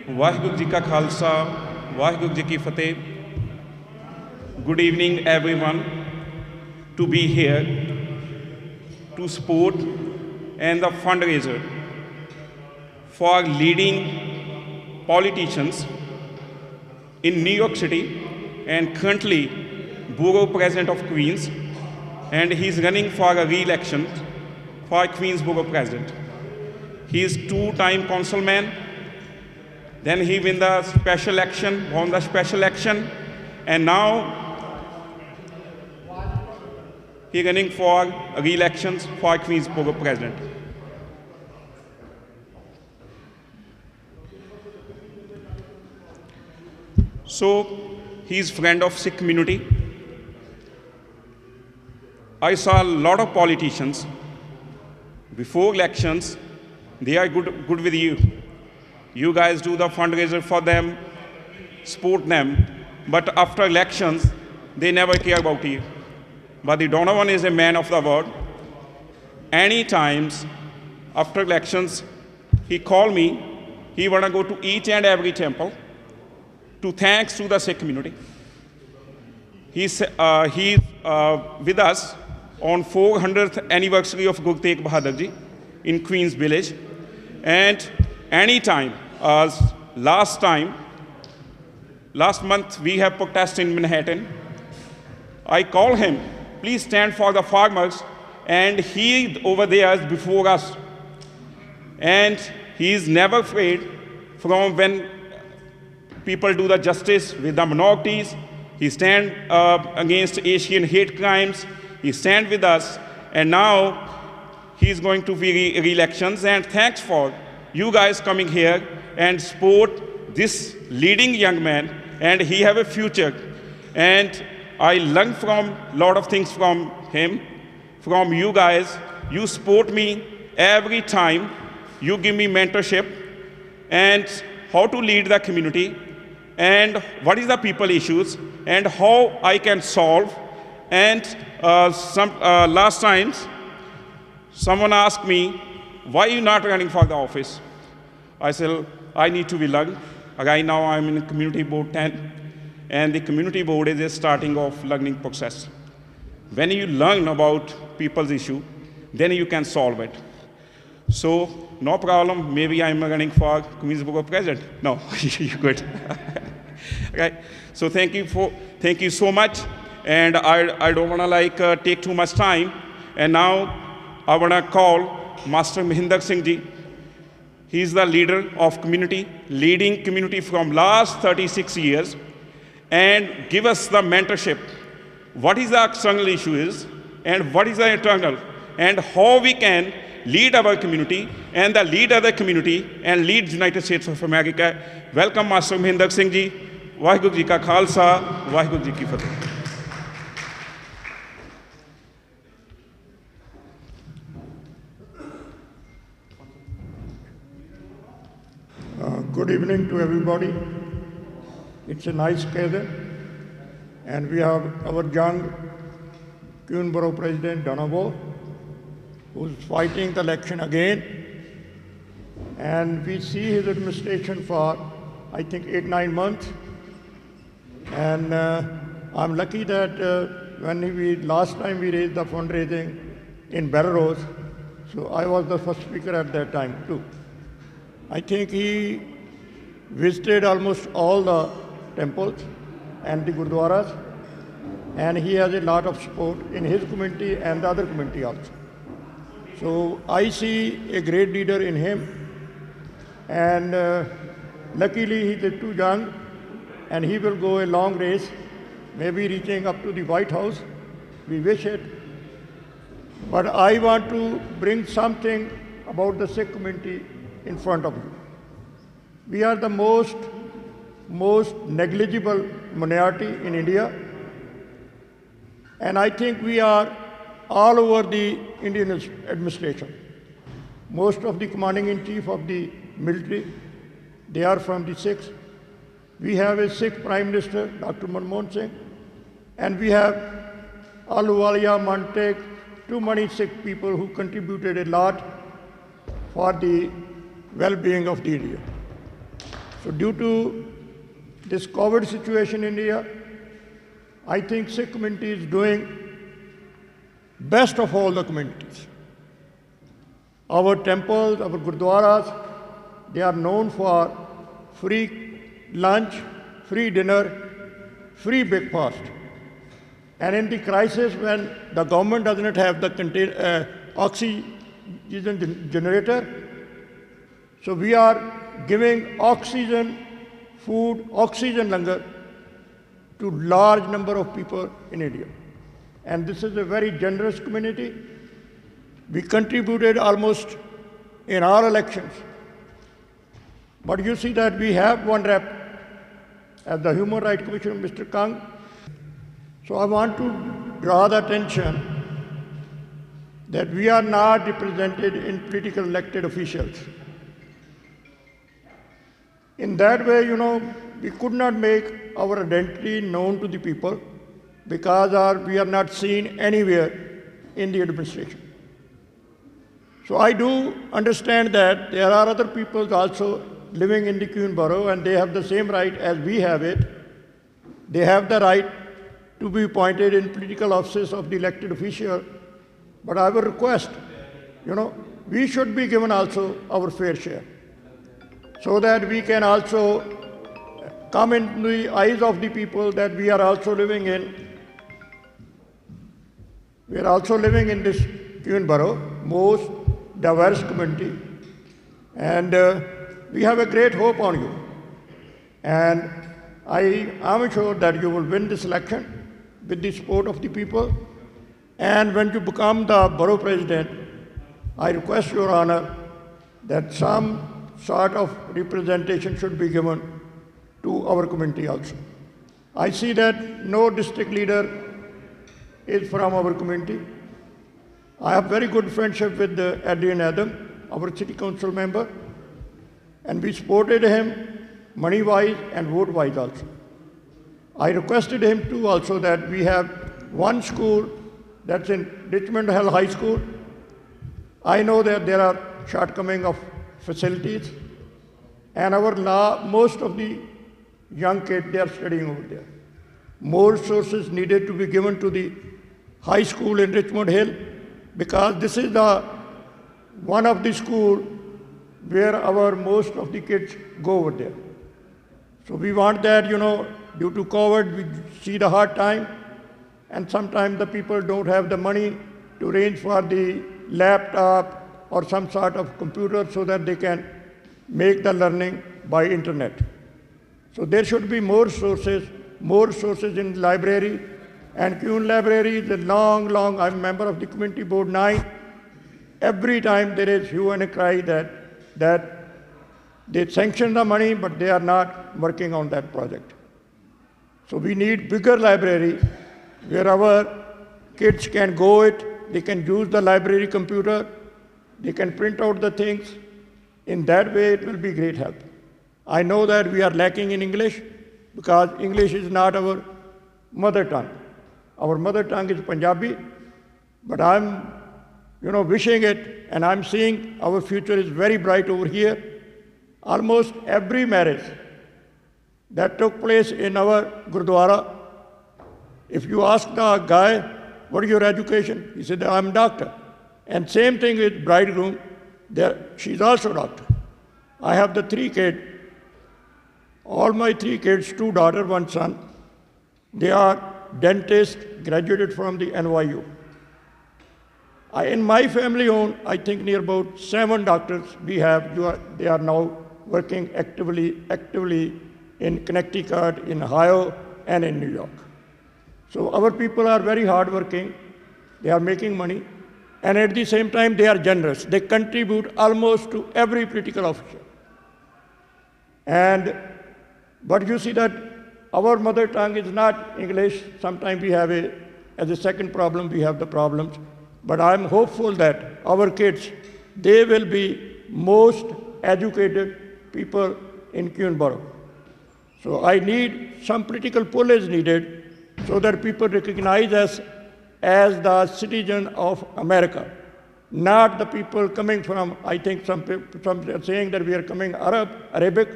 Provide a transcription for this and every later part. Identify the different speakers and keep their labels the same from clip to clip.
Speaker 1: ਵਾਹਿਗੁਰੂ ਜੀ ਕਾ ਖਾਲਸਾ, ਵਾਹਿਗੁਰੂ ਜੀ ਕੀ ਫਤਿਹ. Good evening, everyone, to be here to support and the fundraiser for leading politicians in New York City and currently Borough President of Queens, and he's running for a re-election for Queens Borough President. He is two-time councilman. Then he won the special election, and now he running for re-elections for Queens Borough President. So he's friend of Sikh community. I saw a lot of politicians before elections. They are good with you. You guys do the fundraiser for them, support them, but after elections, they never care about you. But the Donovan is a man of the word. Any times after elections, he called me. He wanna go to each and every temple to thanks to the Sikh community. He's with us on 400th anniversary of Guru Tegh Bahadur Ji in Queens Village. And anytime, last month we have protest in Manhattan. I call him, please stand for the farmers, and he over there is before us. And he is never afraid from when people do the justice with the minorities. He stand against Asian hate crimes. He stand with us, and now he's going to be re-elections. And thanks for you guys coming here and support this leading young man, and he have a future. And I learned from a lot of things from him, from you guys. You support me every time. You give me mentorship and how to lead the community, and what is the people issues, and how I can solve. And last times, someone asked me, why are you not running for the office? I said, I need to be learned. Right now I'm in Community Board 10, and the Community Board is a starting of learning process. When you learn about people's issue, then you can solve it. So, no problem, maybe I'm running for Queens Borough President. No, you're good. Okay. So thank you so much. And I don't want to take too much time. And now I want to call Master Mahinder Singh Ji. He's the leader of community, leading community from last 36 years, and give us the mentorship. What is the external issue is, and what is the internal, and how we can lead our community and the lead other community and lead United States of America. Welcome, Master Mahinder Singh Ji. Vaheguru Ji ka Khalsa, Vaheguru Ji ki Fateh.
Speaker 2: Good evening to everybody. It's a nice occasion, and we have our young Queens Borough President Donovan, who's fighting the election again. And we see his administration for, I think, 8-9 months. And I'm lucky that last time we raised the fundraising in Borough, so I was the first speaker at that time too. I think he visited almost all the temples and the gurdwaras, and he has a lot of support in his community and the other community also. So I see a great leader in him, and luckily he is too young, and he will go a long race, maybe reaching up to the White House. We wish it. But I want to bring something about the Sikh community in front of you. We are the most negligible minority in India, and I think we are all over the Indian administration. Most of the commanding-in-chief of the military, they are from the Sikhs. We have a Sikh Prime Minister, Dr. Manmohan Singh, and we have Ahluwalia, Mantek, too many Sikh people who contributed a lot for the well-being of the India. So due to this COVID situation in India, I think Sikh community is doing best of all the communities. Our temples, our gurdwaras, they are known for free lunch, free dinner, free breakfast. And in the crisis when the government does not have the oxygen generator, so we are giving oxygen food, oxygen langar to large number of people in India. And this is a very generous community. We contributed almost in our elections. But you see that we have one rep as the Human Rights Commissioner, Mr. Kang. So I want to draw the attention that we are not represented in political elected officials. In that way, we could not make our identity known to the people because we are not seen anywhere in the administration. So I do understand that there are other people also living in the Queen Borough and they have the same right as we have it. They have the right to be appointed in political offices of the elected official. But I will request, we should be given also our fair share so that we can also come in the eyes of the people that we are also living in. We are also living in this Queen Borough, most diverse community, and we have a great hope on you. And I am sure that you will win this election with the support of the people. And when you become the borough president, I request Your Honor that some sort of representation should be given to our community also. I see that no district leader is from our community. I have very good friendship with Adrian Adam, our city council member, and we supported him money-wise and vote-wise also. I requested him too also that we have one school that's in Richmond Hill High School. I know that there are shortcomings of facilities, and most of the young kids, they are studying over there. More resources needed to be given to the high school in Richmond Hill, because this is one of the schools where most of the kids go over there. So we want that, due to COVID, we see the hard time, and sometimes the people don't have the money to arrange for the laptop or some sort of computer so that they can make the learning by internet. So there should be more resources in the library. And Kuhn Library is a long, I'm a member of the Community Board 9. Every time there is hue and a cry that they sanction the money, but they are not working on that project. So we need bigger library where our kids can go they can use the library computer, they can print out the things. In that way, it will be great help. I know that we are lacking in English because English is not our mother tongue. Our mother tongue is Punjabi, but I'm, wishing it, and I'm seeing our future is very bright over here. Almost every marriage that took place in our Gurdwara, if you ask the guy, what is your education? He said, I'm a doctor. And same thing with bridegroom, she's also a doctor. I have the 3 kids. All my 3 kids, 2 daughters, 1 son, they are dentists, graduated from the NYU. In my family I think near about 7 doctors we have. They are now working actively in Connecticut, in Ohio, and in New York. So our people are very hardworking. They are making money, and at the same time they are generous. They contribute almost to every political officer. But you see that our mother tongue is not English. Sometimes we have as a second problem, we have the problems. But I'm hopeful that our kids, they will be most educated people in Queen Borough. So I need some political pull is needed so that people recognize us as the citizen of America, not the people coming from, I think some are saying that we are coming Arabic.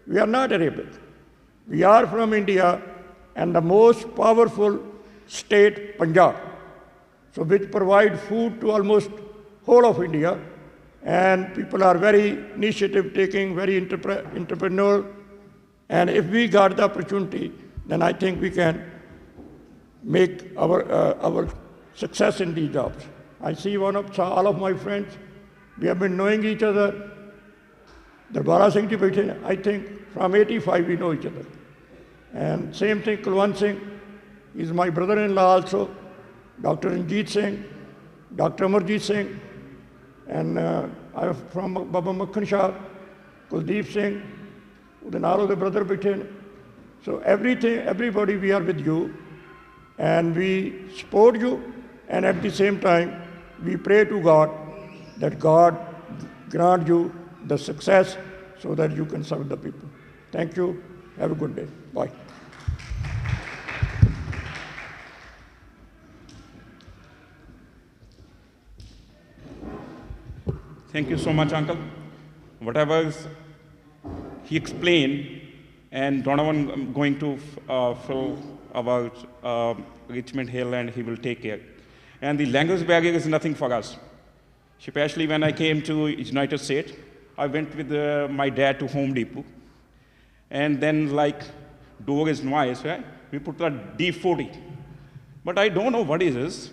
Speaker 2: We are not Arabic. We are from India and the most powerful state, Punjab, so which provide food to almost whole of India. And people are very initiative taking, very entrepreneurial. And if we got the opportunity, then I think we can make our success in these jobs. I see all of my friends, we have been knowing each other. Darbara Singh ji baithe, I think from 85 we know each other. And same thing, Kulwant Singh is my brother-in-law also, Dr. Ranjit Singh, Dr. Amarjit Singh, and I'm from Baba Makhan Shah, Kuldeep Singh, Udanaro, the brother baithe. So everybody, we are with you, and we support you, and at the same time, we pray to God that God grant you the success so that you can serve the people. Thank you. Have a good day. Bye.
Speaker 1: Thank you so much, Uncle. Whatever he explained, and Donovan going to fill our Richmond Hill, and he will take care. And the language barrier is nothing for us. Especially when I came to United States, I went with my dad to Home Depot. And then like door is noise, right? We put a D40. But I don't know what it is.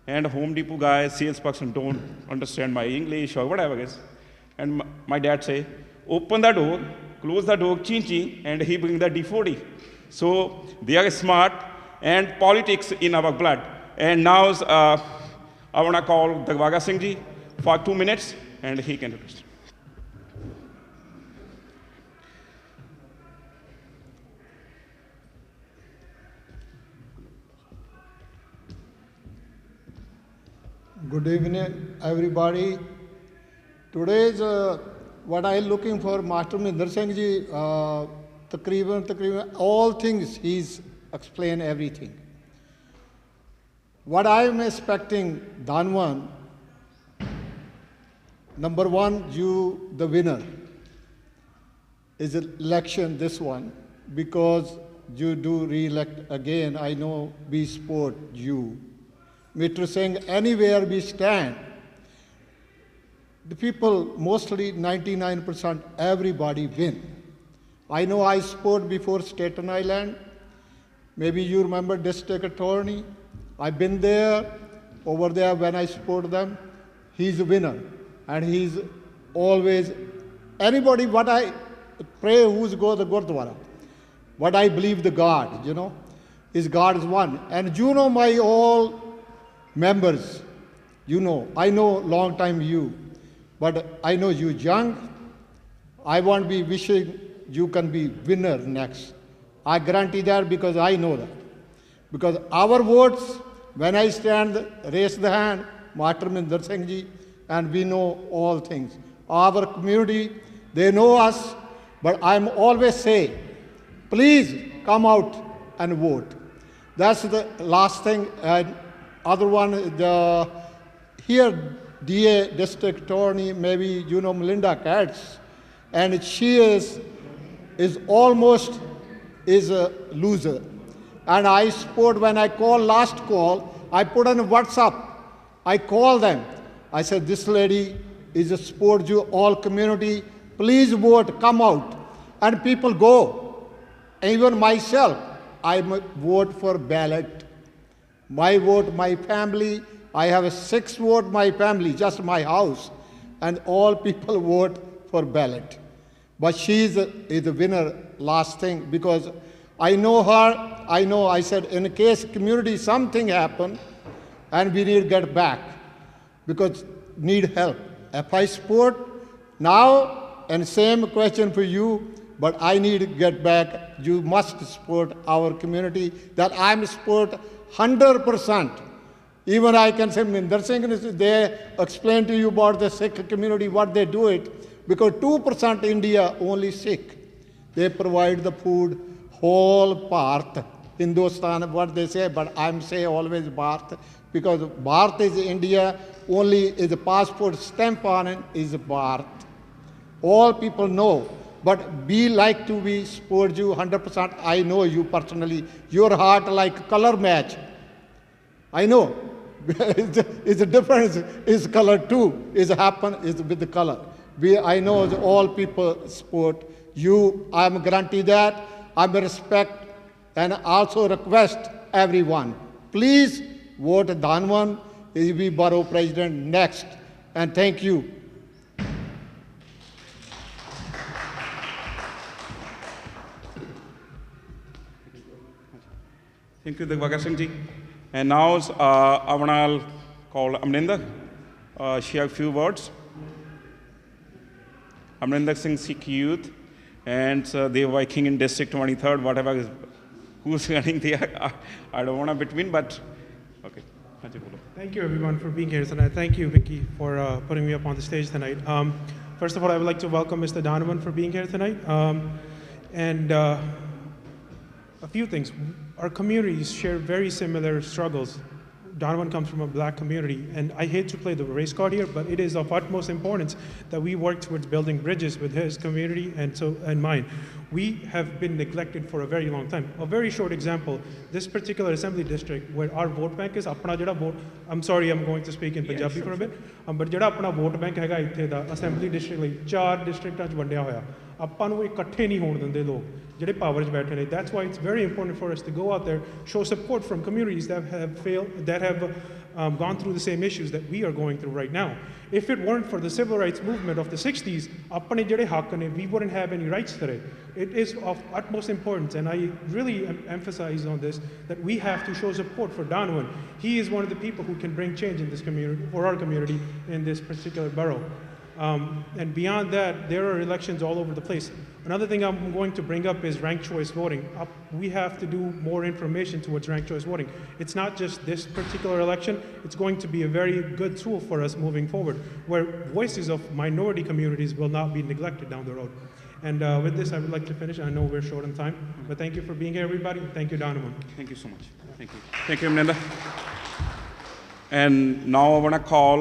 Speaker 1: And Home Depot guy, salesperson don't understand my English or whatever it is. And my dad say, open the door, close the door, chin, and he bring the D40. So they are smart and politics in our blood. And now I want to call Darbara Singh ji for 2 minutes, and he can address.
Speaker 3: Good evening, everybody. Today's what I'm looking for, Master Minder Singh ji, takriban all things he's explained everything. What I'm expecting, Donovan, number one, you the winner is election, this one, because you do re-elect again. I know we support you. Mr. Singh, anywhere we stand, the people, mostly 99%, everybody win. I know I support before Staten Island. Maybe you remember district attorney. I've been there, over there when I support them. He's a winner. And he's always, anybody, what I pray, who's go the Gurdwara. What I believe the God, is God is one. And you know my all members, I know long time you, but I know you young. I won't be wishing you can be winner next. I guarantee that because I know that. Because our votes, when I stand, raise the hand, Master Minder Singh ji, and we know all things. Our community, they know us, but I'm always say, please come out and vote. That's the last thing. And other one, here DA, District Attorney, maybe Melinda Katz, and she is almost a loser. And I support, when I call last call, I put on WhatsApp, I call them. I said, this lady is a support you all community, please vote, come out. And people go. Even myself, I vote for ballot. My vote, my family, I have a 6 vote, my family, just my house. And all people vote for ballot. But she is a winner, last thing, because I know her, I said, in case community something happen, and we need to get back, because need help. If I support now, and same question for you, but I need to get back, you must support our community, that I'm support 100%. Even I can say, Minder Singh, they explain to you about the Sikh community, what they do it, because 2% India only Sikh. They provide the food, whole Bharat, Hindustan, what they say, but I'm say always Bharat, because Bharat is India, only is a passport stamp on it is Bharat. All people know but we like to be support you 100%. I know you personally. Your heart like color match. I know. It's a difference. Is color too. Is happen is with the color. I know all people support you. I'm guarantee that. I'm respect and also request everyone. Please vote Donovan. He will be Borough President next. And thank you.
Speaker 1: Thank you, Gufatgu Singh ji. And now I want to call Amrinder. Share a few words. Amrinder Singh, Sikh youth, and they are working in District 23rd, whatever is, who's running there. I don't want to between, but okay.
Speaker 4: Thank you, everyone, for being here tonight. Thank you, Vicky, for putting me up on the stage tonight. First of all, I would like to welcome Mr. Donovan for being here tonight. And a few things. Our communities share very similar struggles. Donovan comes from a black community, and I hate to play the race card here, but it is of utmost importance that we work towards building bridges with his community and mine. We have been neglected for a very long time. A very short example, this particular assembly district where our vote bank is, apna jada vote, I'm sorry, I'm going to speak in Punjabi for a bit, but jada apna vote bank ਹੈਗਾ ਇੱਥੇ ਦਾ assembly district ਲਈ 4 ਡਿਸਟ੍ਰਿਕਟਾਂ 'ਚ ਵੰਡਿਆ ਹੋਇਆ ਆਪਾਂ ਨੂੰ ਇਕੱਠੇ ਨਹੀਂ ਹੋਣ ਦਿੰਦੇ ਲੋਕ ਜਿਹੜੇ ਪਾਵਰ 'ਚ ਬੈਠੇ ਨੇ. That's why it's very important for us to go out there, show support from communities that have gone through the same issues that we are going through right now. If it weren't for the civil rights movement of the 60s, ਆਪਣੇ ਜਿਹੜੇ ਹੱਕ ਨੇ, we wouldn't have any rights today. It is of utmost importance, and I really emphasize on this, that we have to show support for Donovan. He is one of the people who can bring change in this community, for our community in this particular borough. And beyond that, there are elections all over the place. Another thing I'm going to bring up is ranked choice voting. We have to do more information towards ranked choice voting. It's not just this particular election, it's going to be a very good tool for us moving forward, where voices of minority communities will not be neglected down the road. And with this, I would like to finish. I know we're short on time, but thank you for being here, everybody. Thank you, Donovan.
Speaker 1: Thank you so much. Thank you. Thank you, Amrinder. And now I want to call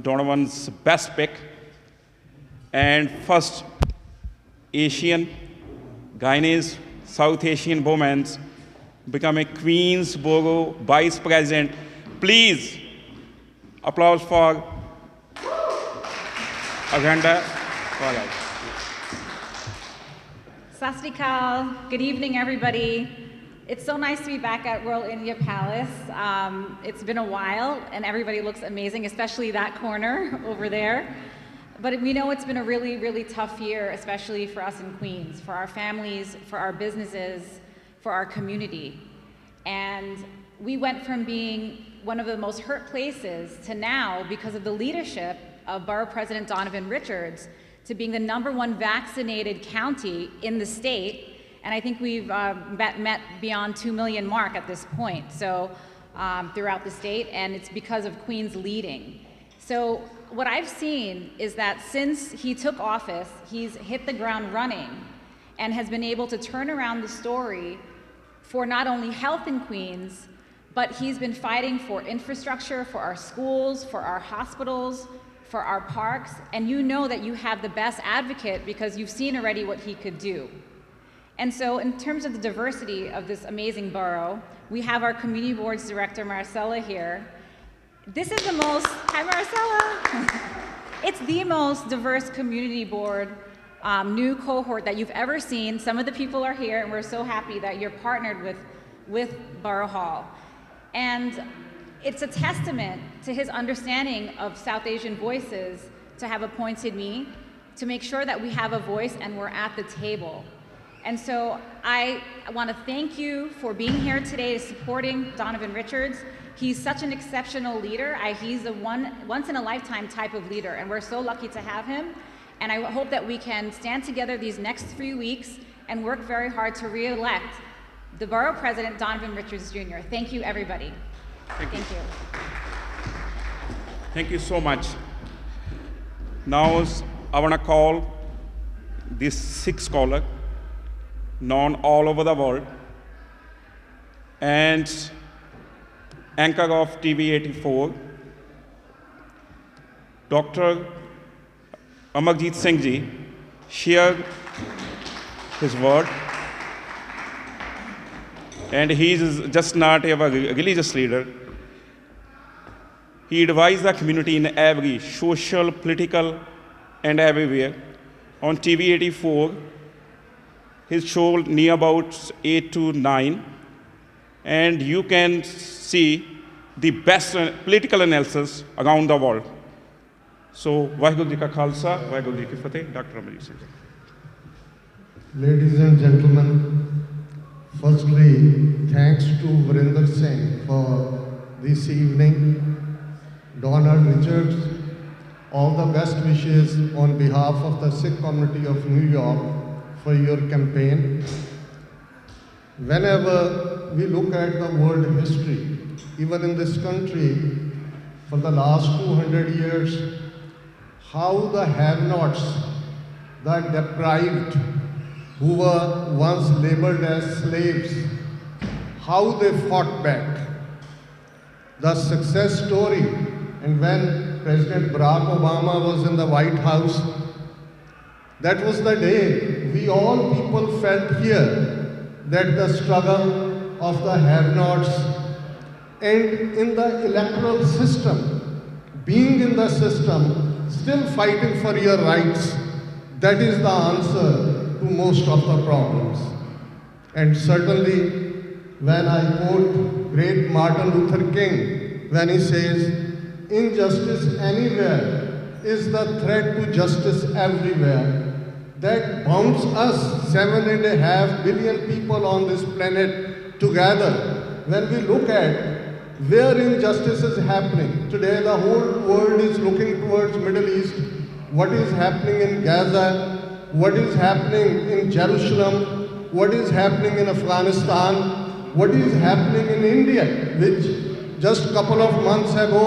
Speaker 1: Donovan's best pick and first Asian, Guyanese, South Asian woman become a Queen's Borough Vice President. Please, applause for Aganda.
Speaker 5: Sat Sri Akal. Good evening, everybody. It's so nice to be back at Royal India Palace. It's been a while, and everybody looks amazing, especially that corner over there. But we know it's been a really, really tough year, especially for us in Queens, for our families, for our businesses, for our community. And we went from being one of the most hurt places to now, because of the leadership of Borough President Donovan Richards, to being the #1 vaccinated county in the state. And I think we've met beyond 2 million mark at this point, so throughout the state, and it's because of Queens leading. So what I've seen is that since he took office, he's hit the ground running and has been able to turn around the story for not only health in Queens, but he's been fighting for infrastructure, for our schools, for our hospitals, for our parks, and you know that you have the best advocate because you've seen already what he could do. And so in terms of the diversity of this amazing borough, we have our community boards director, Marcella, here. This is the most, hi Marcella. It's the most diverse community board new cohort that you've ever seen. Some of the people are here, and we're so happy that you're partnered with Borough Hall. And it's a testament to his understanding of South Asian voices to have appointed me to make sure that we have a voice and we're at the table. And so I want to thank you for being here today, supporting Donovan Richards. He's such an exceptional leader. He's a once-in-a-lifetime type of leader, and we're so lucky to have him. And I hope that we can stand together these next 3 weeks and work very hard to re-elect the Borough President, Donovan Richards Jr. Thank you, everybody. Thank you.
Speaker 1: Thank you so much. Now I want to call this Sikh scholar, known all over the world, and anchor of TV 84, Dr. Amarjit Singh ji, share his word. And he is just not a religious leader. He advised the community in every social, political, and everywhere. On TV 84, his show near about 8 to 9, and you can see the best political analysis around the world. So, Vaheguru Ji Ka Khalsa, Vaheguru Ji Ki Fateh, Dr. Amarjit Singh.
Speaker 6: Ladies and gentlemen, firstly, thanks to Virender Singh for this evening. Donald Richards, all the best wishes on behalf of the Sikh community of New York for your campaign. Whenever we look at the world history, even in this country, for the last 200 years, how the have-nots, the deprived, who were once labeled as slaves, how they fought back. The success story, and when President Barack Obama was in the White House, that was the day we all people felt here that the struggle of the have-nots, and in the electoral system, being in the system, still fighting for your rights, that is the answer to most of the problems. And certainly, when I quote great Martin Luther King, when he says, "Injustice anywhere is the threat to justice everywhere," that bounds us, 7.5 billion people on this planet together. When we look at where injustice is happening, today the whole world is looking towards Middle East, what is happening in Gaza, what is happening in Jerusalem, what is happening in Afghanistan, what is happening in India, which just a couple of months ago,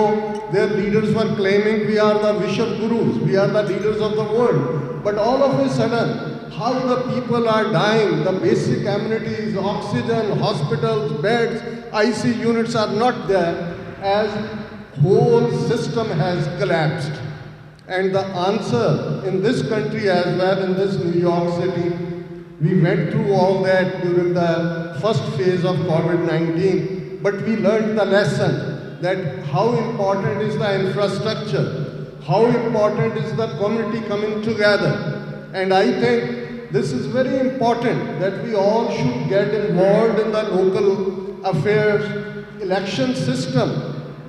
Speaker 6: their leaders were claiming we are the Vishwa Gurus, we are the leaders of the world. But all of a sudden, how the people are dying, the basic amenities, oxygen, hospitals, beds, IC units are not there, as whole system has collapsed. And the answer in this country as well, in this New York City, we went through all that during the first phase of COVID-19, but we learned the lesson that how important is the infrastructure, how important is the community coming together. And I think this is very important that we all should get involved in the local affairs, election system.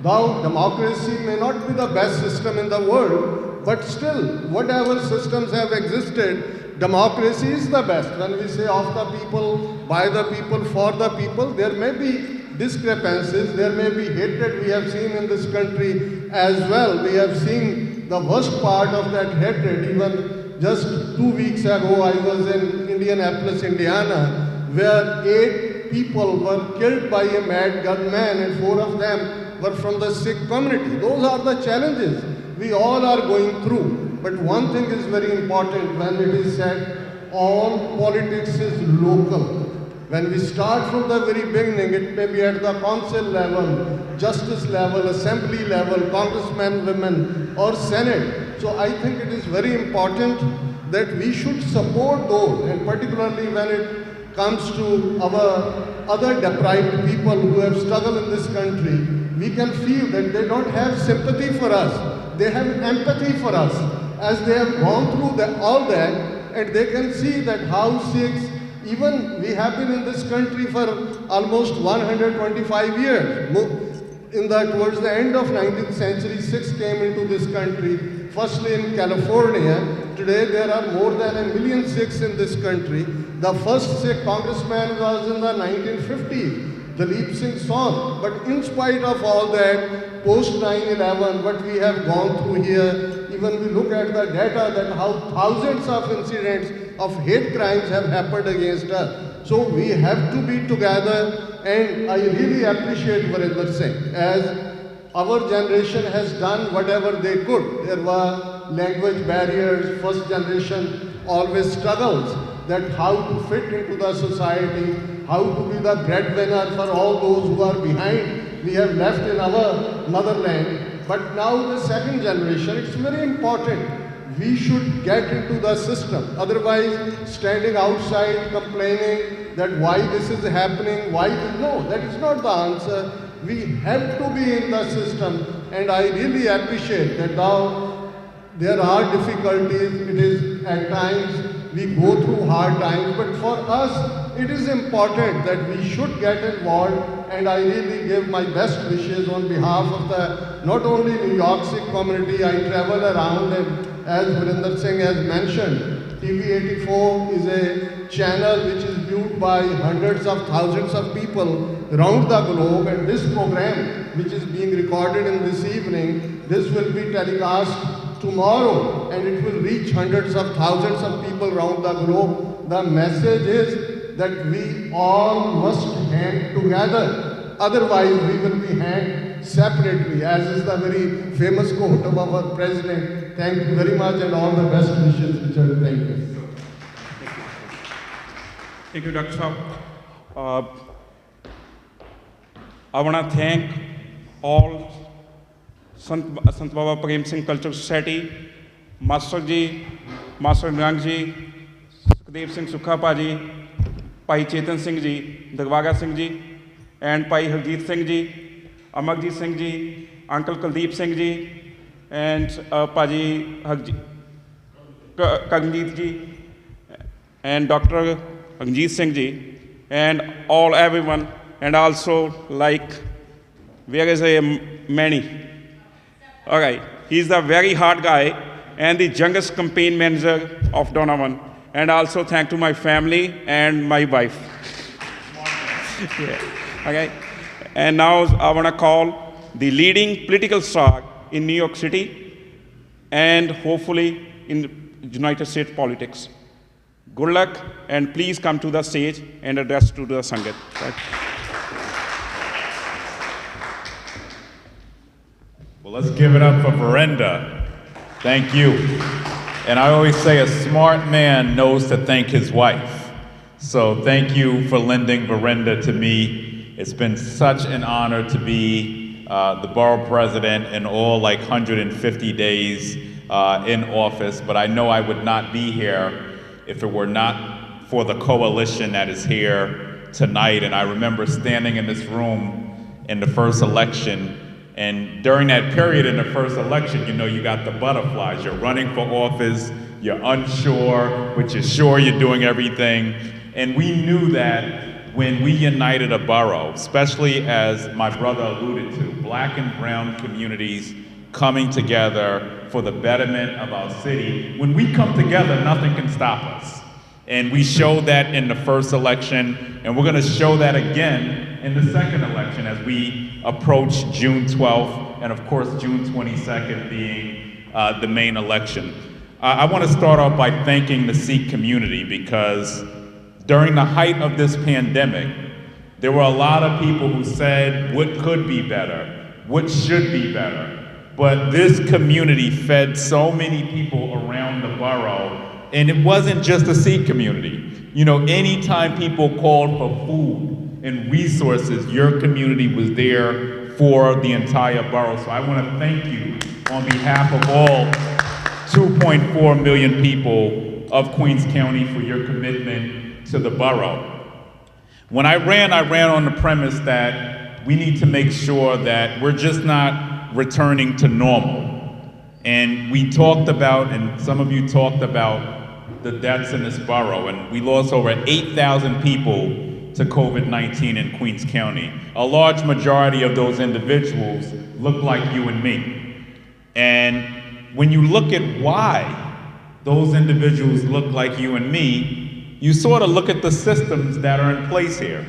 Speaker 6: Though democracy may not be the best system in the world, but still, whatever systems have existed, democracy is the best. When we say of the people, by the people, for the people, there may be discrepancies, there may be hatred we have seen in this country as well. We have seen the worst part of that hatred. Even just 2 weeks ago, I was in Indianapolis, Indiana, where 8 people were killed by a mad gunman, and 4 of them were from the Sikh community. Those are the challenges we all are going through. But one thing is very important when it is said, all politics is local. When we start from the very beginning, it may be at the council level, justice level, assembly level, congressmen, women, or senate. So I think it is very important that we should support those, and particularly when it comes to our other deprived people who have struggled in this country, we can feel that they don't have sympathy for us. They have empathy for us, as they have gone through all that, and they can see that how Sikhs, even we have been in this country for almost 125 years. Towards the end of 19th century, Sikhs came into this country, firstly in California. Today there are more than 1 million Sikhs in this country. The first Sikh congressman was in the 1950s. Dalip Singh Song. But in spite of all that, post 9/11, what we have gone through here, even we look at the data that how thousands of incidents of hate crimes have happened against us. So we have to be together, and I really appreciate Virender Singh, as our generation has done whatever they could. There were language barriers, first generation always struggles that how to fit into the society, how to be the breadwinner for all those who are behind. We have left in our motherland. But now the second generation, it's very important we should get into the system. Otherwise, standing outside complaining that why this is happening, no, that is not the answer. We have to be in the system, and I really appreciate that now there are difficulties. It is at times we go through hard times, but for us, it is important that we should get involved, and I really give my best wishes on behalf of the, not only New York Sikh community. I travel around, and as Virender Singh has mentioned, TV84 is a channel which is viewed by hundreds of thousands of people around the globe, and this program, which is being recorded in this evening, this will be telecast tomorrow, and it will reach hundreds of thousands of people around the globe. The message is that we all must hang together, otherwise we will be hanged separately, as is the very famous quote of our president. Thank you very much, and all the best wishes, Richard. Thank you.
Speaker 1: Thank you, Dr. Saab. I want to thank all Sant Baba Prem Singh Cultural Society, Master Ji, Master Nang Ji, Sukhdev Singh Sukha Ji, Pai Chetan Singh Ji, Dagwaga Singh Ji, and Pai Harjeet Singh Ji, Amarjit Singh Ji, Uncle Kuldeep Singh Ji, and Paji Karmjeet Ji, and Dr. Ranjit Singh Ji, and everyone, and also where is a Mani? All right, he's the very hard guy and the youngest campaign manager of Donovan. And also thank to my family and my wife. Yeah. Okay. And now I want to call the leading political star in New York City and hopefully in United States politics. Good luck, and please come to the stage and address to the Sangat. Right.
Speaker 7: Well, let's give it up for Virender. Thank you. And I always say a smart man knows to thank his wife. So thank you for lending Virender to me. It's been such an honor to be the borough president in all 150 days in office, but I know I would not be here if it were not for the coalition that is here tonight. And I remember standing in this room in the first election. And during that period in the first election, you got the butterflies. You're running for office, you're unsure, but you're sure you're doing everything. And we knew that when we united a borough, especially as my brother alluded to, black and brown communities coming together for the betterment of our city. When we come together, nothing can stop us. And we showed that in the first election, and we're going to show that again in the second election as we approach June 12th, and of course June 22nd being the main election. I want to start off by thanking the Sikh community, because during the height of this pandemic, there were a lot of people who said what could be better, what should be better. But this community fed so many people around the borough. And it wasn't just the Sikh community. Anytime people called for food and resources, your community was there for the entire borough. So I want to thank you on behalf of all 2.4 million people of Queens County for your commitment to the borough. When I ran on the premise that we need to make sure that we're just not returning to normal. And we talked about, and some of you talked about, the deaths in this borough, and we lost over 8,000 people to COVID-19 in Queens County. A large majority of those individuals look like you and me. And when you look at why those individuals look like you and me, you sort of look at the systems that are in place here.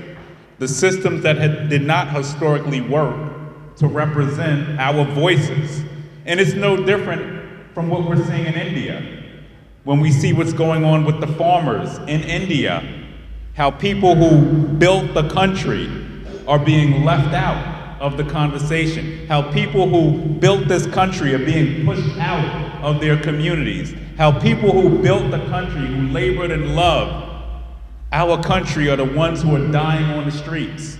Speaker 7: The systems that did not historically work to represent our voices. And it's no different from what we're seeing in India. When we see what's going on with the farmers in India, how people who built the country are being left out of the conversation, how people who built this country are being pushed out of their communities, how people who built the country, who labored and loved our country, are the ones who are dying on the streets.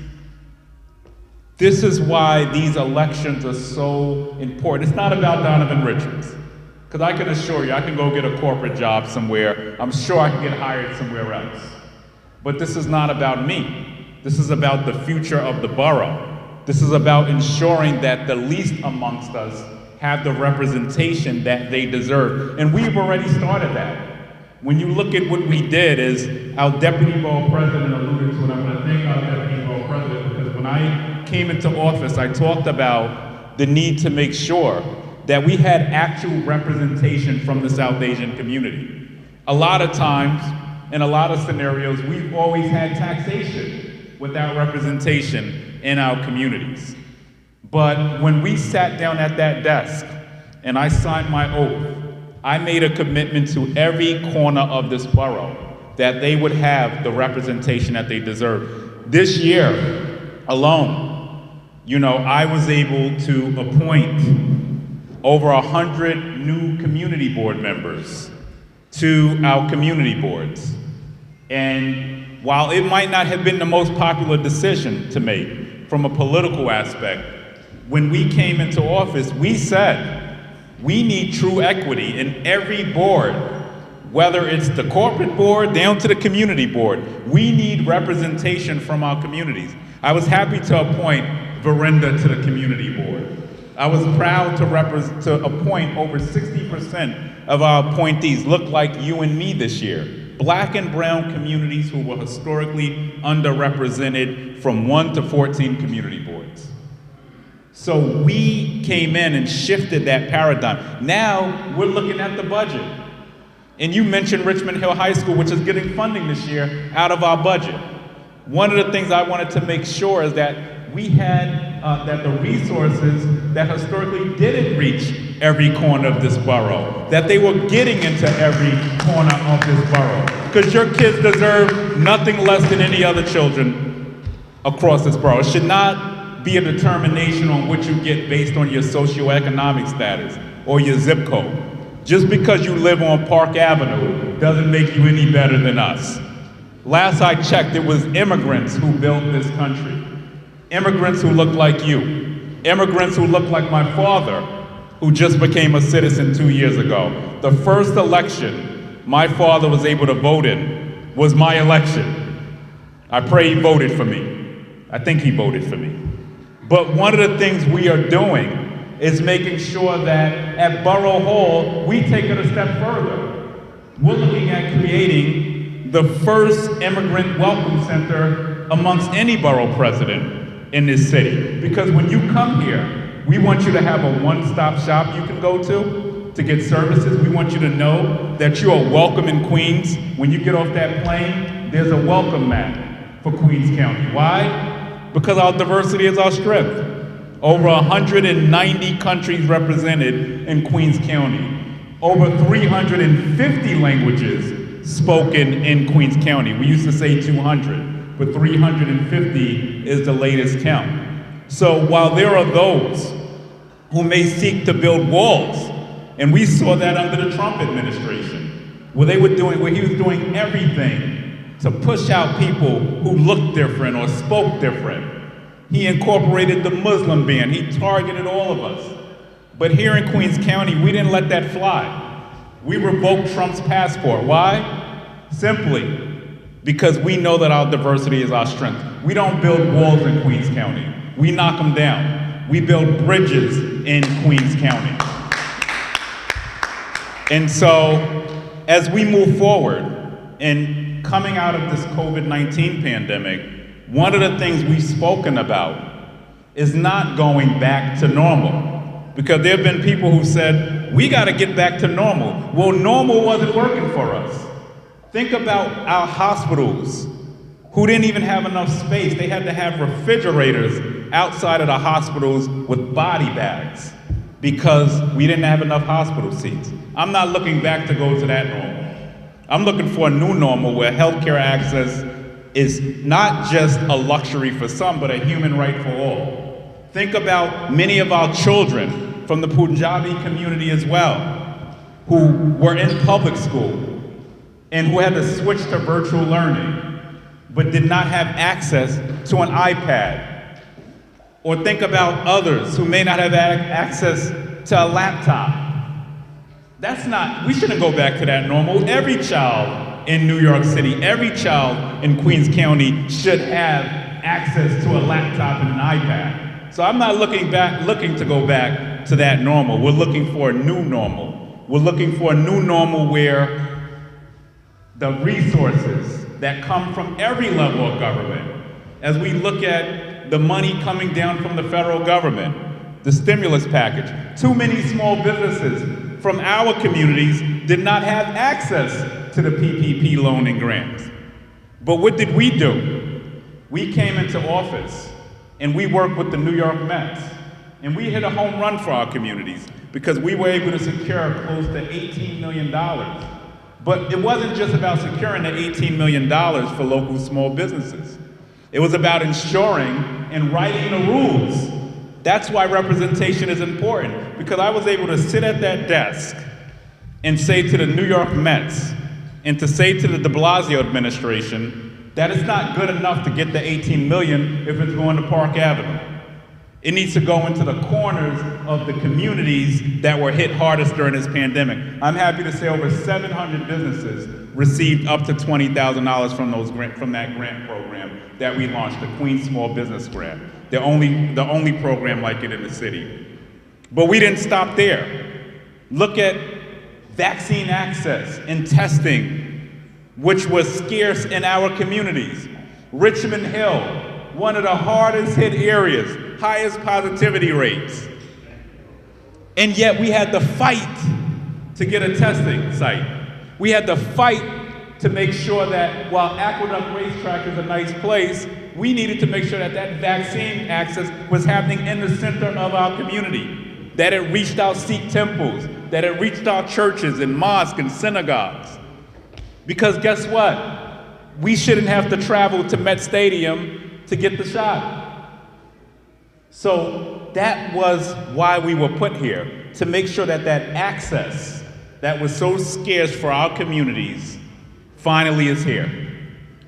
Speaker 7: This is why these elections are so important. It's not about Donovan Richards, Because I can assure you, I can go get a corporate job somewhere. I'm sure I can get hired somewhere else. But this is not about me. This is about the future of the borough. This is about ensuring that the least amongst us have the representation that they deserve. And we've already started that. When you look at what we did, is our deputy borough president alluded to, and I'm going to thank our deputy borough president, because when I came into office, I talked about the need to make sure that we had actual representation from the South Asian community. A lot of times, in a lot of scenarios, we've always had taxation without representation in our communities. But when we sat down at that desk and I signed my oath, I made a commitment to every corner of this borough that they would have the representation that they deserve. This year alone, I was able to appoint over 100 new community board members to our community boards. And while it might not have been the most popular decision to make from a political aspect, when we came into office, we said, we need true equity in every board, whether it's the corporate board down to the community board. We need representation from our communities. I was happy to appoint Verinda to the community board. I was proud to appoint over 60% of our appointees look like you and me this year. Black and brown communities who were historically underrepresented from 1 to 14 community boards. So we came in and shifted that paradigm. Now we're looking at the budget. And you mentioned Richmond Hill High School, which is getting funding this year out of our budget. One of the things I wanted to make sure is that we had that the resources that historically didn't reach every corner of this borough, that they were getting into every corner of this borough. Because your kids deserve nothing less than any other children across this borough. It should not be a determination on what you get based on your socioeconomic status or your zip code. Just because you live on Park Avenue doesn't make you any better than us. Last I checked, it was immigrants who built this country. Immigrants who look like you. Immigrants who look like my father, who just became a citizen 2 years ago. The first election my father was able to vote in was my election. I pray he voted for me. I think he voted for me. But one of the things we are doing is making sure that at Borough Hall, we take it a step further. We're looking at creating the first immigrant welcome center amongst any borough president in this city. Because when you come here, we want you to have a one-stop shop you can go to get services. We want you to know that you are welcome in Queens. When you get off that plane, there's a welcome mat for Queens County. Why? Because our diversity is our strength. Over 190 countries represented in Queens County. Over 350 languages spoken in Queens County. We used to say 200, but 350 is the latest count. So while there are those who may seek to build walls, and we saw that under the Trump administration, where he was doing everything to push out people who looked different or spoke different. He incorporated the Muslim ban. He targeted all of us. But here in Queens County, we didn't let that fly. We revoked Trump's passport. Why? Simply because we know that our diversity is our strength. We don't build walls in Queens County. We knock them down. We build bridges in Queens County. And so, as we move forward in coming out of this COVID-19 pandemic, one of the things we've spoken about is not going back to normal. Because there have been people who said, we got to get back to normal. Well, normal wasn't working for us. Think about our hospitals who didn't even have enough space. They had to have refrigerators outside of the hospitals with body bags because we didn't have enough hospital seats. I'm not looking back to go to that normal. I'm looking for a new normal where healthcare access is not just a luxury for some, but a human right for all. Think about many of our children from the Punjabi community as well, who were in public school and who had to switch to virtual learning, but did not have access to an iPad. Or think about others who may not have access to a laptop. we shouldn't go back to that normal. Every child in New York City, every child in Queens County should have access to a laptop and an iPad. So I'm not looking to go back to that normal. We're looking for a new normal. We're looking for a new normal where the resources that come from every level of government, as we look at the money coming down from the federal government, the stimulus package, too many small businesses from our communities did not have access to the PPP loan and grants. But what did we do? We came into office and we worked with the New York Mets, and we hit a home run for our communities because we were able to secure close to $18 million. But it wasn't just about securing the $18 million for local small businesses. It was about ensuring and writing the rules. That's why representation is important, because I was able to sit at that desk and say to the New York Mets and to say to the de Blasio administration that it's not good enough to get the 18 million if it's going to Park Avenue. It needs to go into the corners of the communities that were hit hardest during this pandemic. I'm happy to say over 700 businesses received up to $20,000 from that grant program that we launched, the Queens Small Business Grant, the only program like it in the city. But we didn't stop there. Look at vaccine access and testing, which was scarce in our communities. Richmond Hill, one of the hardest hit areas, highest positivity rates. And yet we had to fight to get a testing site. We had to fight to make sure that while Aqueduct Racetrack is a nice place, we needed to make sure that that vaccine access was happening in the center of our community, that it reached our Sikh temples, that it reached our churches and mosques and synagogues. Because guess what? We shouldn't have to travel to Met Stadium to get the shot. So that was why we were put here, to make sure that that access that was so scarce for our communities finally is here.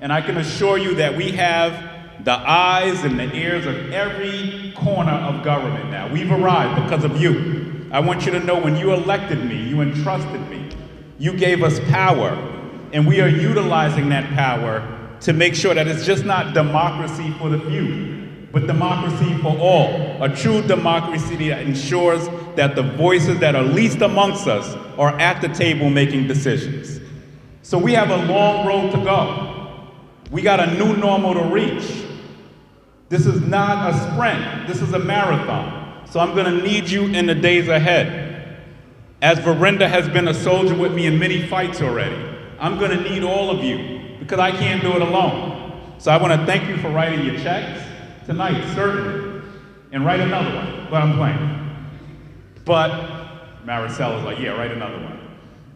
Speaker 7: And I can assure you that we have the eyes and the ears of every corner of government now. We've arrived because of you. I want you to know when you elected me, you entrusted me, you gave us power, and we are utilizing that power to make sure that it's just not democracy for the few, but democracy for all, a true democracy that ensures that the voices that are least amongst us are at the table making decisions. So we have a long road to go. We got a new normal to reach. This is not a sprint, this is a marathon. So I'm gonna need you in the days ahead. As Verinda has been a soldier with me in many fights already, I'm gonna need all of you because I can't do it alone. So I wanna thank you for writing your checks tonight, certainly, and write another one, but I'm playing. But Maricella's like, yeah, write another one.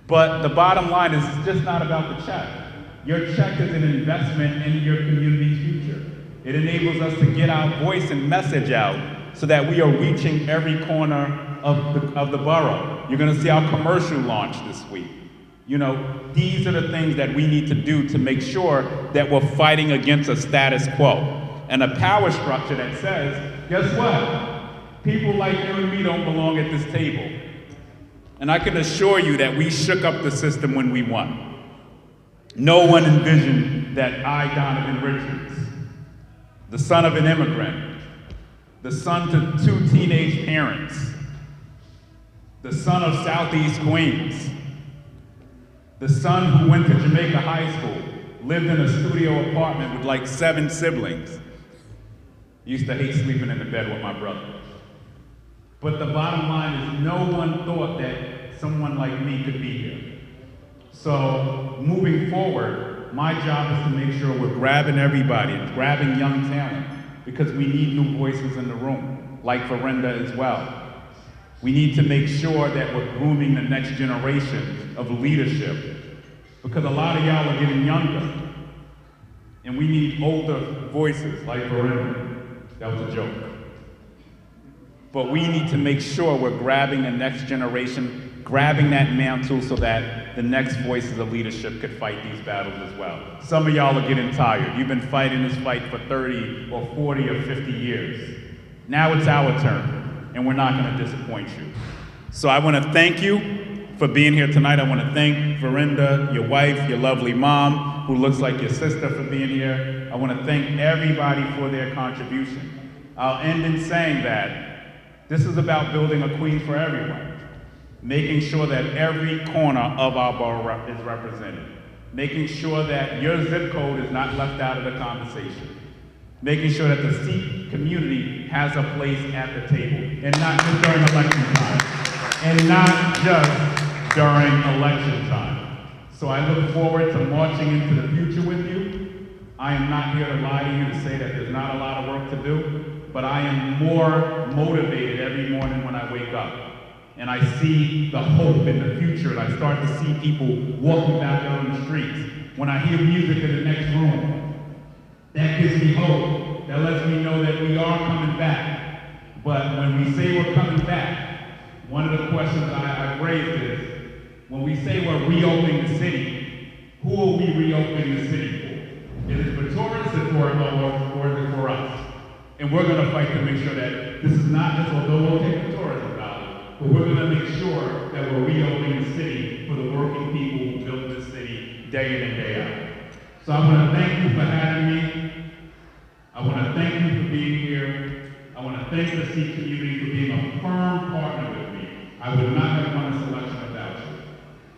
Speaker 7: But the bottom line is it's just not about the check. Your check is an investment in your community's future. It enables us to get our voice and message out so that we are reaching every corner of the borough. You're gonna see our commercial launch this week. You know, these are the things that we need to do to make sure that we're fighting against a status quo and a power structure that says, guess what? People like you and me don't belong at this table. And I can assure you that we shook up the system when we won. No one envisioned that I, Donovan Richards, the son of an immigrant, the son to 2 teenage parents, the son of Southeast Queens, the son who went to Jamaica High School, lived in a studio apartment with like 7 siblings. Used to hate sleeping in the bed with my brother. But the bottom line is no one thought that someone like me could be here. So moving forward, my job is to make sure we're grabbing everybody and grabbing young talent because we need new voices in the room, like Verinda as well. We need to make sure that we're grooming the next generation of leadership because a lot of y'all are getting younger and we need older voices like Verinda. That was a joke. But we need to make sure we're grabbing the next generation, grabbing that mantle so that the next voices of leadership could fight these battles as well. Some of y'all are getting tired. You've been fighting this fight for 30 or 40 or 50 years. Now it's our turn, and we're not gonna disappoint you. So I wanna thank you for being here tonight. I want to thank Verinda, your wife, your lovely mom, who looks like your sister, for being here. I want to thank everybody for their contribution. I'll end in saying that this is about building a queen for everyone, making sure that every corner of our borough is represented, making sure that your zip code is not left out of the conversation, making sure that the Sikh community has a place at the table, and not just during election time, and not just during election time. So I look forward to marching into the future with you. I am not here to lie to you and say that there's not a lot of work to do, but I am more motivated every morning when I wake up. And I see the hope in the future, and I start to see people walking back down the streets. When I hear music in the next room, that gives me hope. That lets me know that we are coming back. But when we say we're coming back, one of the questions I've raised is, when we say we're reopening the city, who are we reopening the city for? Is it for tourists or is it for us? And we're going to fight to make sure that this is not just, although we'll take the tourism dollar, but we're going to make sure that we're reopening the city for the working people who built this city day in and day out. So I want to thank you for having me. I want to thank you for being here. I want to thank the Sikh community for being a firm partner with me. I would not have won this election without you.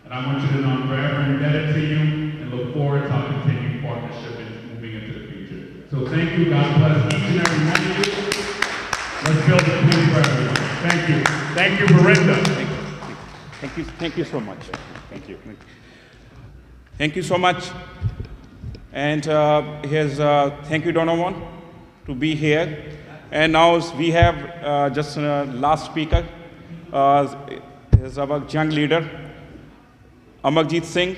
Speaker 7: And I want you to know I'm forever indebted to you and look forward to our continued partnership and moving into the future. So thank you. God bless each and every one of you. Let's build a community for everyone. Thank you. Thank you, Verinda.
Speaker 1: Thank you. Thank you so much. Thank you. Thank you so much. And thank you, Donovan, to be here. And now we have just last speaker, is our young leader, Amarjit Singh,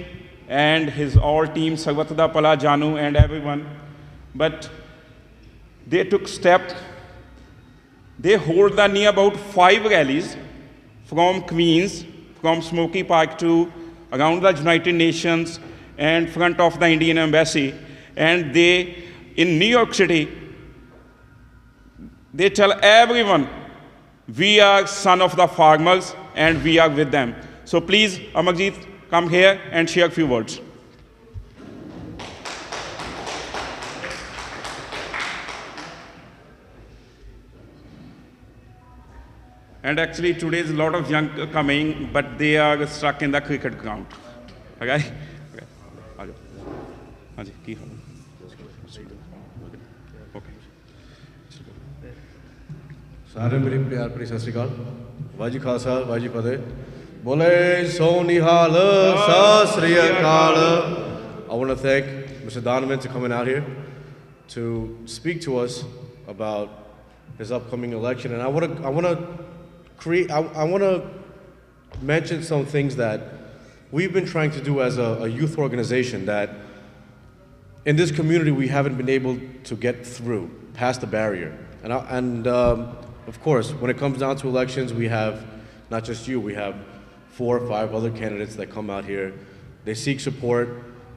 Speaker 1: and his all team, Sarvatada Pala, Janu, and everyone. But they took step. They hold the near about 5 rallies from Queens, from Smoky Park to around the United Nations and front of the Indian Embassy. And they, in New York City, they tell everyone, we are son of the farmers and we are with them. So please, Amarjit, come here and share a few words. And actually, today is a lot of young coming, but they are stuck in the cricket ground. Okay? Okay.
Speaker 8: सारे मेरे प्यार भरी सत श्री अकाल वाजी खालसा वाजी फतेह बोले सो निहाल सत श्री अकाल. I want to thank Mr. Donovan for coming out here to speak to us about his upcoming election, and I want to mention some things that we've been trying to do as a youth organization that in this community we haven't been able to get through past the barrier. And of course, when it comes down to elections, we have not just you, we have 4 or 5 other candidates that come out here. They seek support,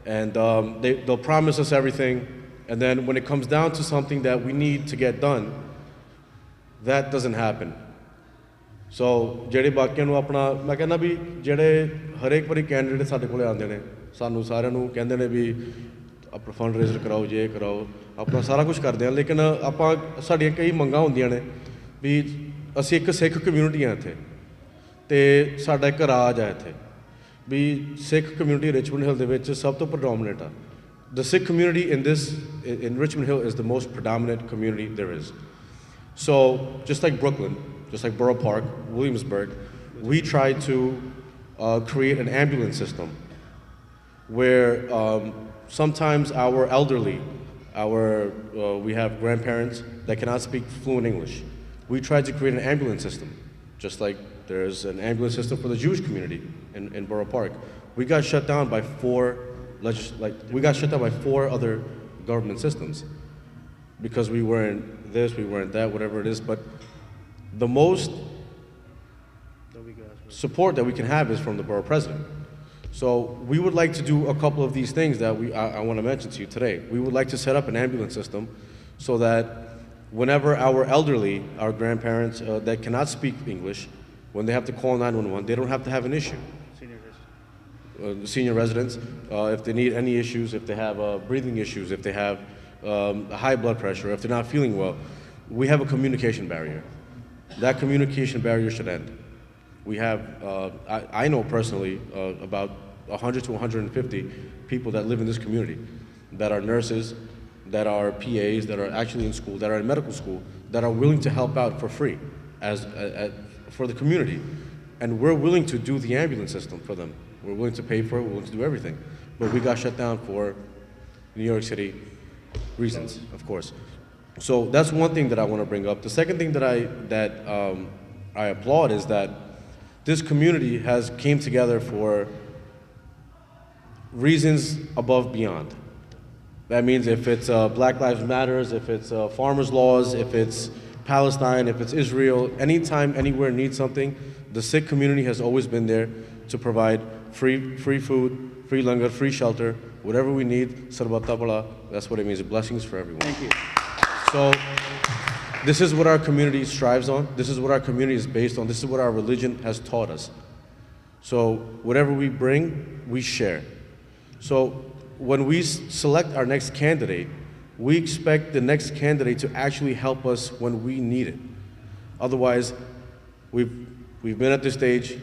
Speaker 8: and they'll promise us everything, and then when it comes down to something that we need to get done, that doesn't happen. So, ਜਿਹੜੇ ਬਾਕੀਆਂ ਨੂੰ ਆਪਣਾ ਮੈਂ ਕਹਿੰਦਾ ਵੀ ਜਿਹੜੇ ਹਰੇਕ ਵਾਰੀ candidate ਸਾਡੇ ਕੋਲੇ ਆਉਂਦੇ ਨੇ ਸਾਨੂੰ ਸਾਰਿਆਂ ਨੂੰ ਕਹਿੰਦੇ ਨੇ ਵੀ ਆਪਣਾ ਫੰਡ ਰੇਜ਼ਰ ਕਰਾਓ ਜੇ ਕਰਾਓ ਆਪਣਾ ਸਾਰਾ ਕੁਝ ਕਰਦੇ ਆ ਲੇਕਿਨ ਆਪਾਂ ਸਾਡੀਆਂ ਕਈ ਮੰਗਾਂ ਹੁੰਦੀਆਂ ਨੇ ਵੀ ਅਸੀਂ ਇੱਕ ਸਿੱਖ ਕਮਿਊਨਿਟੀ ਆ ਇੱਥੇ ਤੇ ਸਾਡਾ ਇੱਕ ਰਾਜ ਆ ਇੱਥੇ ਵੀ ਸਿੱਖ ਕਮਿਊਨਿਟੀ ਰਿਚਮੰਡ ਹਿੱਲ ਦੇ ਵਿੱਚ ਸਭ ਤੋਂ ਪ੍ਰਡੋਮੀਨੈਂਟ ਆ. The Sikh community in Richmond Hill is the most predominant community there is. So just like Brooklyn, just like Borough Park, Williamsburg, we try to create an ambulance system where sometimes our elderly, we have grandparents that cannot speak fluent English. We tried to create an ambulance system, just like there's an ambulance system for the Jewish community in Borough Park. We got shut down by 4 other government systems because we weren't this, we weren't that, whatever it is. But the most support that we can have is from the borough president. So we would like to do a couple of these things that I want to mention to you today. We would like to set up an ambulance system so that whenever our elderly, our grandparents that cannot speak English, when they have to call 911, they don't have to have an issue. senior residents, if they need any issues, if they have breathing issues, if they have high blood pressure, if they're not feeling well, we have a communication barrier. That communication barrier should end. We have, I know personally about 100 to 150 people that live in this community that are nurses, that are PAs, that are actually in school, that are in medical school, that are willing to help out for free for the community. And we're willing to do the ambulance system for them. We're willing to pay for it, we're willing to do everything. But we got shut down for New York City reasons, of course. So that's one thing that I want to bring up. The second thing that I applaud is that this community has came together for reasons above beyond. That means if it's Black Lives Matters, if it's farmers' laws, if it's Palestine, if it's Israel, anytime, anywhere needs something, the Sikh community has always been there to provide free food, free langar, free shelter, whatever we need, sarbat tabala, that's what it means, blessings for everyone.
Speaker 1: Thank you.
Speaker 8: So this is what our community strives on, this is what our community is based on, this is what our religion has taught us. So whatever we bring, we share. So when we select our next candidate, we expect the next candidate to actually help us when we need it. Otherwise, we've been at this stage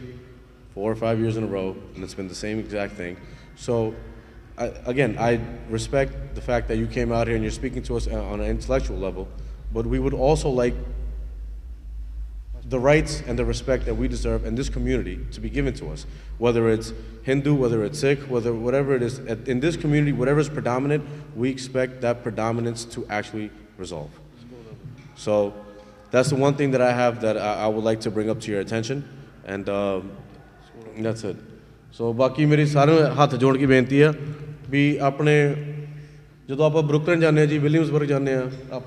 Speaker 8: 4 or 5 years in a row, and it's been the same exact thing. So, again, I respect the fact that you came out here and you're speaking to us on an intellectual level, but we would also like the rights and the respect that we deserve in this community to be given to us. Whether it's Hindu, whether it's Sikh, whatever it is, in this community, whatever is predominant, we expect that predominance to actually resolve. So that's the one thing that I have that I would like to bring up to your attention, and that's it. So बाकी मेरी सारे हाथ जोड़ के बेनती है भी अपने जो आप ब्रुकलिन जाने जी विलियम्सबर्ग जाने आप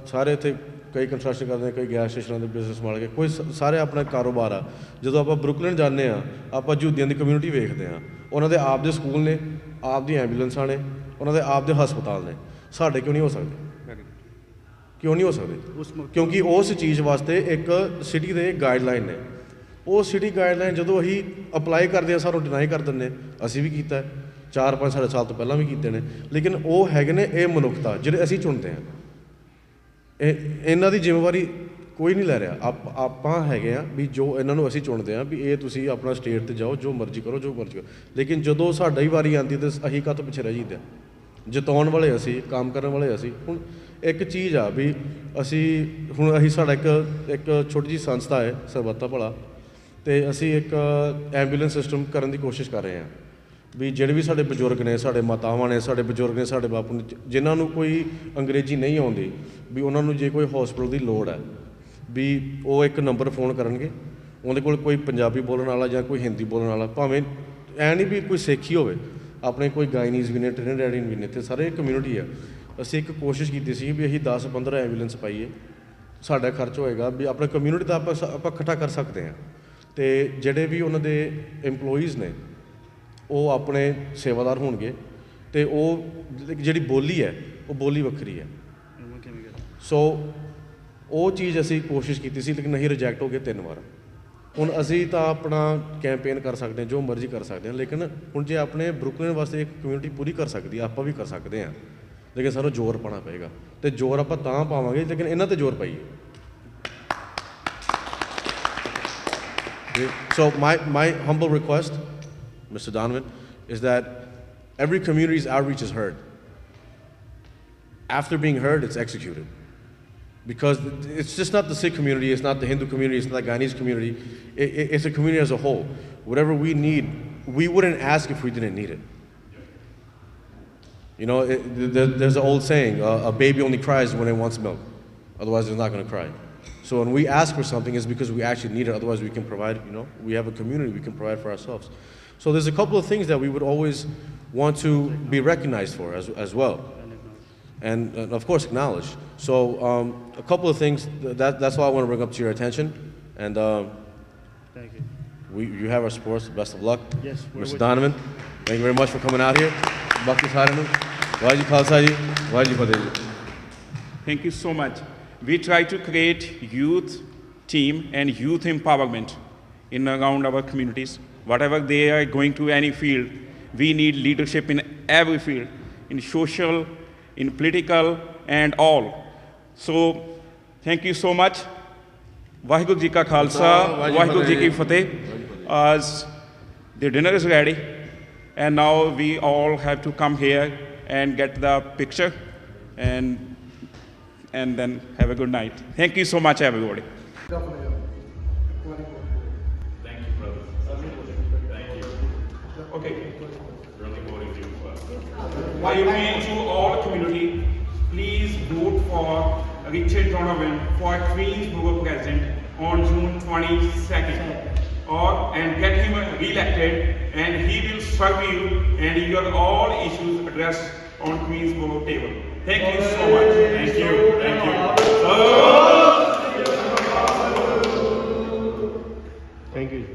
Speaker 8: सारे इतने कई कंस्ट्रक्शन करते हैं कई गैस स्टेशन के बिजनेस संभाल के कोई सारे अपना कारोबार आ जो आप ब्रुकलिन जाने आप यूदियों की कम्यूनिटी वेखते हैं उन्होंने आप दे स्कूल ने आप दी एंबूलेंसा ने उन्होंने आप दे हस्पताल ने साढ़े क्यों नहीं हो सकते क्यों नहीं हो सकते क्योंकि उस चीज़ वास्ते एक सिटी के गाइडलाइन ने वो सिटी गाइडलाइन जो अभी अपलाई करते हैं सानू डिनाई कर दें असी भी किया 4-5 साल तो पहला भी किए हैं लेकिन वो है ने ये मनुखता जिहड़े असी चुनते हैं इन्हां दी जिम्मेवारी कोई नहीं लै रहा आपां हैगे आ भी जो इन्हां नूं असीं चुनते हैं भी ये तुसीं अपना स्टेट ते जाओ जो मर्जी करो लेकिन जदों साडा ही वारी आती तो असीं काहतों पिछे रह जाईदा जिताउण वाले असीं काम करन वाले असीं हुण एक चीज़ आ भी असीं हुण असीं साडा एक छोटी जी संस्था है सरबत्ता भला तो असीं एक एंबूलेंस सिस्टम करन दी कोशिश कर रहे हैं भी जिहड़े भी साडे बजुर्ग ने साडे मातावां ने साडे बजुर्ग ने साडे बापू ने जिन्हां नूं कोई अंग्रेजी नहीं आउंदी भी उन्हां नूं जे कोई हॉस्पिटल की लोड़ है भी वो एक नंबर फोन करनगे उहदे कोल कोई पंजाबी बोलण वाला जां कोई हिंदी बोलण वाला भावें ऐ नहीं भी कोई सिख ही होवे अपने कोई गायनीज़ भी ने ट्रिनिडैडियन भी ने ते सारे कम्यूनिटी है असीं एक कोशिश की सी भी असीं 10-15 एंबूलेंस पाईए साडा खर्च होएगा भी अपने कम्यूनिटी का आपां इकट्ठा कर सकते हैं तो जिहड़े भी उन्हां दे एम्पलॉइज़ ने वो अपने सेवादार होणगे तो वो जिहड़ी बोली है वो बोली वक्री है सो वो चीज़ असी कोशिश की सी लेकिन असीं रिजैक्ट हो गए 3 बार हुण असीं तां अपना कैंपेन कर सकते हैं जो मर्जी कर सकते हैं लेकिन हुण जे अपने ब्रुकलिन वास्ते एक कम्यूनिटी पूरी कर सकती है आपां भी कर सकते हैं लेकिन सानूं जोर पाना पेगा तो जोर आपां तां पावांगे लेकिन इन्हां ते जोर पाईए So my humble request, Mr. Donovan, is that every community's outreach is heard. After being heard, it's executed. Because it's just not the Sikh community, it's not the Hindu community, it's not the Guyanese community, it's a community as a whole. Whatever we need, we wouldn't ask if we didn't need it. You know, there's an old saying, a baby only cries when it wants milk, otherwise it's not going to cry. So when we ask for something, it's because we actually need it, otherwise we can provide, you know, we have a community, we can provide for ourselves. So there's a couple of things that we would always want to be recognized for as well. And of course acknowledge. So a couple of things, that's all I want to bring up to your attention. And
Speaker 9: thank you.
Speaker 8: You have our support, best of luck.
Speaker 9: Yes,
Speaker 8: Mr. Donovan, thank you very much for coming out here. Bhakti Saranu, Vaji Khalsa ji, Vaji Fateh ji.
Speaker 1: Thank you so much. We try to create youth team and youth empowerment in around our communities. whatever they are going to any field, we need leadership in every field, in social, in political, and all. So, thank you so much. Vaheguru Ji Ka Khalsa, Vaheguru Ji Ki Fateh. As the dinner is ready, and now we all have to come here and get the picture, and then have a good night. Thank you so much, everybody.
Speaker 7: Thank you, brother. Thank you.
Speaker 1: Okay.
Speaker 7: Really voted you for.
Speaker 1: I appeal to all community, please vote for Richard Donovan for Queensborough President on June 22nd. And get him re-elected, and he will serve you and your all issues addressed on Queensborough table. Thank you so much.
Speaker 7: Thank you. Thank you.
Speaker 9: Thank you.